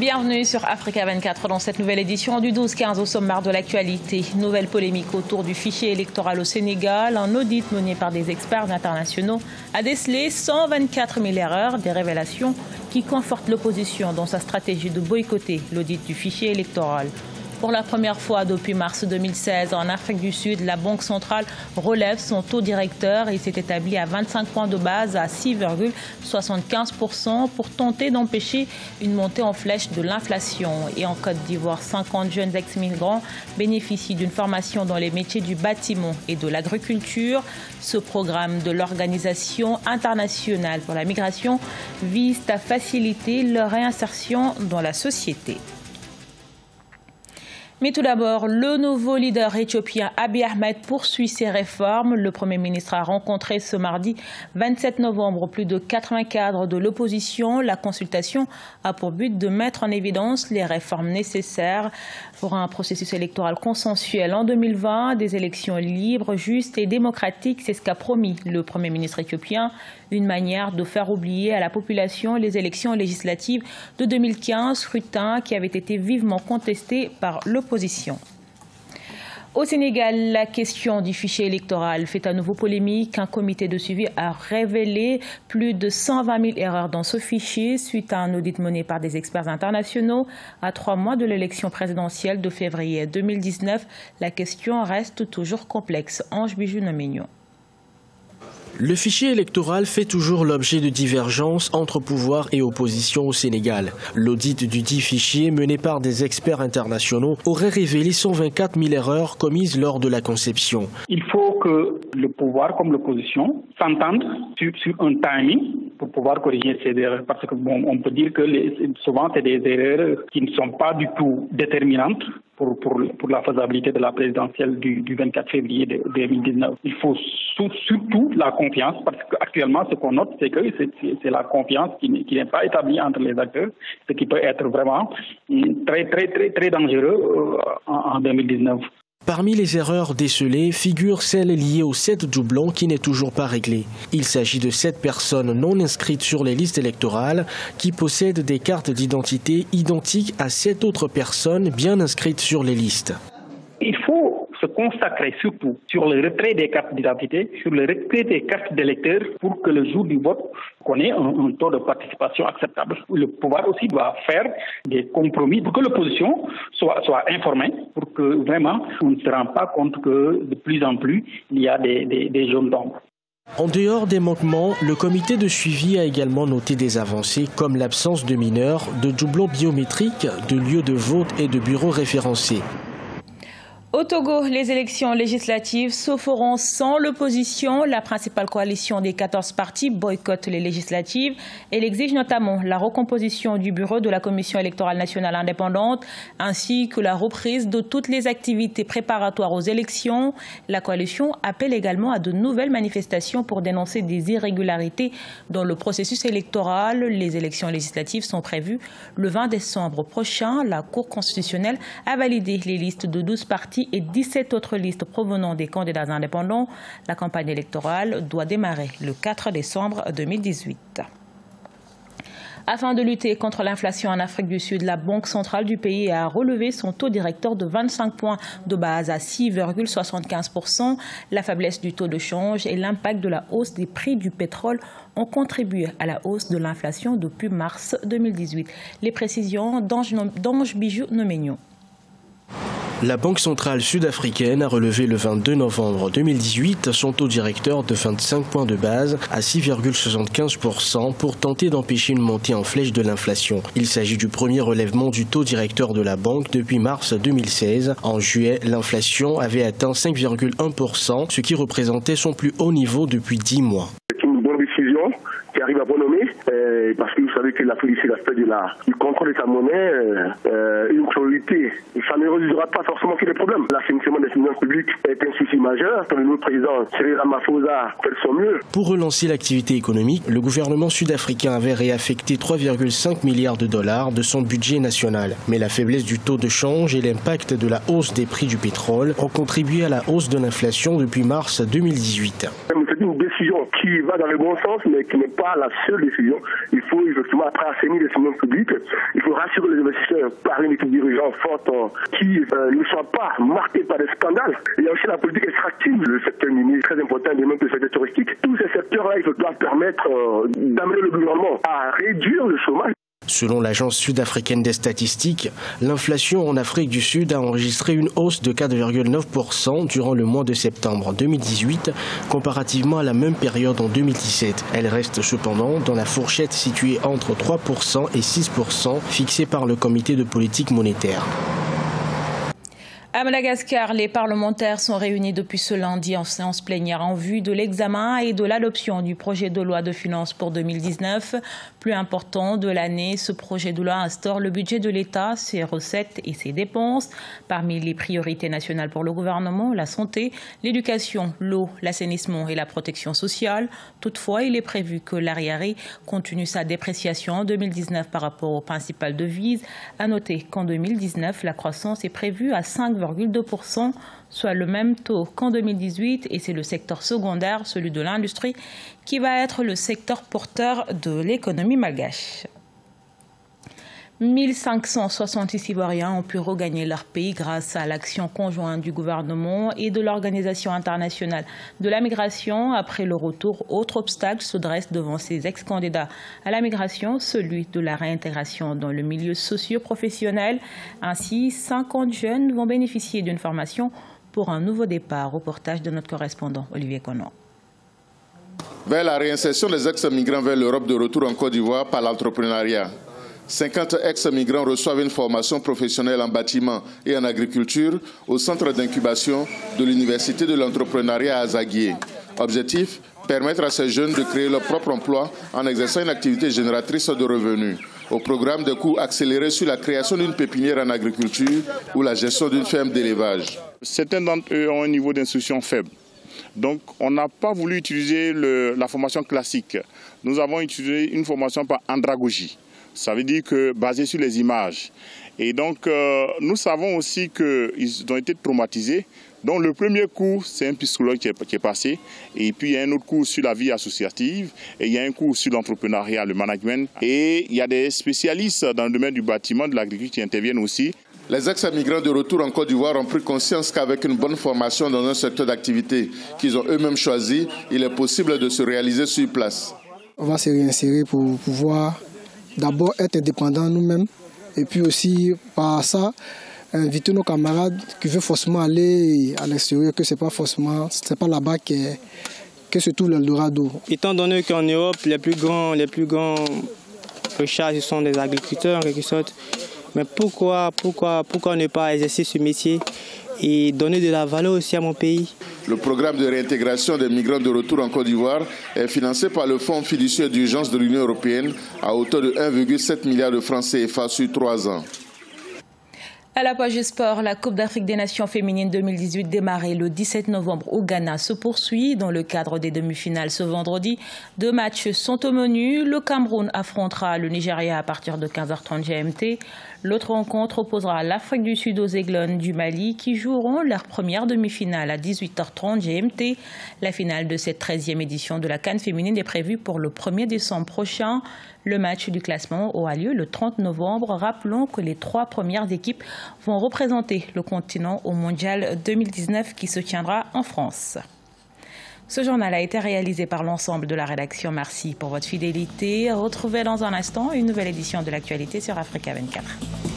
Bienvenue sur Africa 24 dans cette nouvelle édition du 12-15 au sommaire de l'actualité. Nouvelle polémique autour du fichier électoral au Sénégal. Un audit mené par des experts internationaux a décelé 124 000 erreurs, des révélations qui confortent l'opposition dans sa stratégie de boycotter l'audit du fichier électoral. Pour la première fois depuis mars 2016, en Afrique du Sud, la Banque centrale relève son taux directeur et s'est établi à 25 points de base à 6,75% pour tenter d'empêcher une montée en flèche de l'inflation. Et en Côte d'Ivoire, 50 jeunes ex-migrants bénéficient d'une formation dans les métiers du bâtiment et de l'agriculture. Ce programme de l'Organisation internationale pour la migration vise à faciliter leur réinsertion dans la société. Mais tout d'abord, le nouveau leader éthiopien Abiy Ahmed poursuit ses réformes. Le Premier ministre a rencontré ce mardi 27 novembre plus de 80 cadres de l'opposition. La consultation a pour but de mettre en évidence les réformes nécessaires pour un processus électoral consensuel en 2020, des élections libres, justes et démocratiques. C'est ce qu'a promis le Premier ministre éthiopien. Une manière de faire oublier à la population les élections législatives de 2015, scrutin qui avait été vivement contesté par l'opposition. Au Sénégal, la question du fichier électoral fait à nouveau polémique. Un comité de suivi a révélé plus de 120 000 erreurs dans ce fichier suite à un audit mené par des experts internationaux. À 3 mois de l'élection présidentielle de février 2019, la question reste toujours complexe. Ange Bijou-Nomignon. Le fichier électoral fait toujours l'objet de divergences entre pouvoir et opposition au Sénégal. L'audit du dit fichier mené par des experts internationaux aurait révélé 124 000 erreurs commises lors de la conception. Il faut que le pouvoir comme l'opposition s'entendent sur un timing pour pouvoir corriger ces erreurs. Parce que on peut dire que souvent c'est des erreurs qui ne sont pas du tout déterminantes pour la faisabilité de la présidentielle du 24 février 2019. Il faut surtout la confiance, parce qu'actuellement, ce qu'on note, c'est que c'est la confiance qui n'est pas établie entre les acteurs, ce qui peut être vraiment très dangereux en 2019. Parmi les erreurs décelées figurent celles liées aux 7 doublons qui n'est toujours pas réglé. Il s'agit de 7 personnes non inscrites sur les listes électorales qui possèdent des cartes d'identité identiques à 7 autres personnes bien inscrites sur les listes. Il faut se consacrer surtout sur le retrait des cartes d'identité, sur le retrait des cartes d'électeurs pour que le jour du vote, qu'on ait un taux de participation acceptable. Le pouvoir aussi doit faire des compromis pour que l'opposition soit informée, pour que vraiment on ne se rende pas compte que de plus en plus il y a des zones d'ombre. En dehors des manquements, le comité de suivi a également noté des avancées comme l'absence de mineurs, de doublons biométriques, de lieux de vote et de bureaux référencés. Au Togo, les élections législatives se feront sans l'opposition. La principale coalition des 14 partis boycotte les législatives. Elle exige notamment la recomposition du bureau de la Commission électorale nationale indépendante ainsi que la reprise de toutes les activités préparatoires aux élections. La coalition appelle également à de nouvelles manifestations pour dénoncer des irrégularités dans le processus électoral. Les élections législatives sont prévues le 20 décembre prochain. La Cour constitutionnelle a validé les listes de 12 partis et 17 autres listes provenant des candidats indépendants. La campagne électorale doit démarrer le 4 décembre 2018. Afin de lutter contre l'inflation en Afrique du Sud, la Banque centrale du pays a relevé son taux directeur de 25 points de base à 6,75%. La faiblesse du taux de change et l'impact de la hausse des prix du pétrole ont contribué à la hausse de l'inflation depuis mars 2018. Les précisions d'Ange Bijou-Nomignon. La Banque centrale sud-africaine a relevé le 22 novembre 2018 son taux directeur de 25 points de base à 6,75% pour tenter d'empêcher une montée en flèche de l'inflation. Il s'agit du premier relèvement du taux directeur de la banque depuis mars 2016. En juillet, l'inflation avait atteint 5,1%, ce qui représentait son plus haut niveau depuis 10 mois. C'est une bonne décision qui arrive à bon moment, parce que vous savez que l'Afrique, c'est l'aspect du contrôle de sa monnaie, une priorité. Ça ne résoudra pas forcément tous les problèmes. L'assainissement des finances publiques est un souci majeur. Le nouveau président Cyril Ramaphosa fait de son mieux. Pour relancer l'activité économique, le gouvernement sud-africain avait réaffecté 3,5 milliards de dollars de son budget national. Mais la faiblesse du taux de change et l'impact de la hausse des prix du pétrole ont contribué à la hausse de l'inflation depuis mars 2018. une décision qui va dans le bon sens, mais qui n'est pas la seule décision. Il faut effectivement, après assainir les finances publiques, il faut rassurer les investisseurs par une équipe dirigeante forte qui ne soit pas marquée par des scandales. Il y a aussi la politique extractive, le secteur minier très important, et même le secteur touristique. Tous ces secteurs-là, ils doivent permettre d'amener le gouvernement à réduire le chômage. Selon l'Agence sud-africaine des statistiques, l'inflation en Afrique du Sud a enregistré une hausse de 4,9% durant le mois de septembre 2018, comparativement à la même période en 2017. Elle reste cependant dans la fourchette située entre 3% et 6% fixée par le Comité de politique monétaire. À Madagascar, les parlementaires sont réunis depuis ce lundi en séance plénière en vue de l'examen et de l'adoption du projet de loi de finances pour 2019. Plus important de l'année, ce projet de loi instaure le budget de l'État, ses recettes et ses dépenses. Parmi les priorités nationales pour le gouvernement, la santé, l'éducation, l'eau, l'assainissement et la protection sociale. Toutefois, il est prévu que l'ariary continue sa dépréciation en 2019 par rapport aux principales devises. À noter qu'en 2019, la croissance est prévue à 5,2%, soit le même taux qu'en 2018, et c'est le secteur secondaire, celui de l'industrie, qui va être le secteur porteur de l'économie malgache. 1566 Ivoiriens ont pu regagner leur pays grâce à l'action conjointe du gouvernement et de l'Organisation internationale de la migration. Après le retour, autre obstacle se dresse devant ces ex-candidats à la migration, celui de la réintégration dans le milieu socio-professionnel. Ainsi, 50 jeunes vont bénéficier d'une formation pour un nouveau départ. Reportage de notre correspondant Olivier Conan. Vers la réinsertion des ex-migrants vers l'Europe de retour en Côte d'Ivoire par l'entrepreneuriat. 50 ex-migrants reçoivent une formation professionnelle en bâtiment et en agriculture au centre d'incubation de l'Université de l'entrepreneuriat à Zaguié. Objectif, permettre à ces jeunes de créer leur propre emploi en exerçant une activité génératrice de revenus. Au programme de cours accélérés sur la création d'une pépinière en agriculture ou la gestion d'une ferme d'élevage. Certains d'entre eux ont un niveau d'instruction faible. Donc, on n'a pas voulu utiliser la formation classique. Nous avons utilisé une formation par andragogie. Ça veut dire que basé sur les images. Et donc, nous savons aussi qu'ils ont été traumatisés. Donc, le premier cours, c'est un psychologue qui est passé. Et puis, il y a un autre cours sur la vie associative. Et il y a un cours sur l'entrepreneuriat, le management. Et il y a des spécialistes dans le domaine du bâtiment, de l'agriculture qui interviennent aussi. Les ex-migrants de retour en Côte d'Ivoire ont pris conscience qu'avec une bonne formation dans un secteur d'activité qu'ils ont eux-mêmes choisi, il est possible de se réaliser sur place. On va se réinsérer pour pouvoir d'abord être indépendants nous-mêmes et puis aussi par ça inviter nos camarades qui veulent forcément aller à l'extérieur, que c'est pas là-bas que se trouve l'Eldorado. Étant donné qu'en Europe les plus grands recharges sont des agriculteurs en quelque sorte, mais pourquoi ne pas exercer ce métier et donner de la valeur aussi à mon pays? Le programme de réintégration des migrants de retour en Côte d'Ivoire est financé par le Fonds fiduciaire d'urgence de l'Union européenne à hauteur de 1,7 milliard de francs CFA sur 3 ans. À la page sport, la Coupe d'Afrique des Nations féminines 2018 démarrée le 17 novembre au Ghana se poursuit dans le cadre des demi-finales ce vendredi. 2 matchs sont au menu. Le Cameroun affrontera le Nigeria à partir de 15h30 GMT. L'autre rencontre opposera l'Afrique du Sud aux Aiglones du Mali qui joueront leur première demi-finale à 18h30 GMT. La finale de cette 13e édition de la CAN féminine est prévue pour le 1er décembre prochain. Le match du classement aura lieu le 30 novembre. Rappelons que les 3 premières équipes vont représenter le continent au Mondial 2019 qui se tiendra en France. Ce journal a été réalisé par l'ensemble de la rédaction. Merci pour votre fidélité. Retrouvez dans un instant une nouvelle édition de l'actualité sur Africa 24.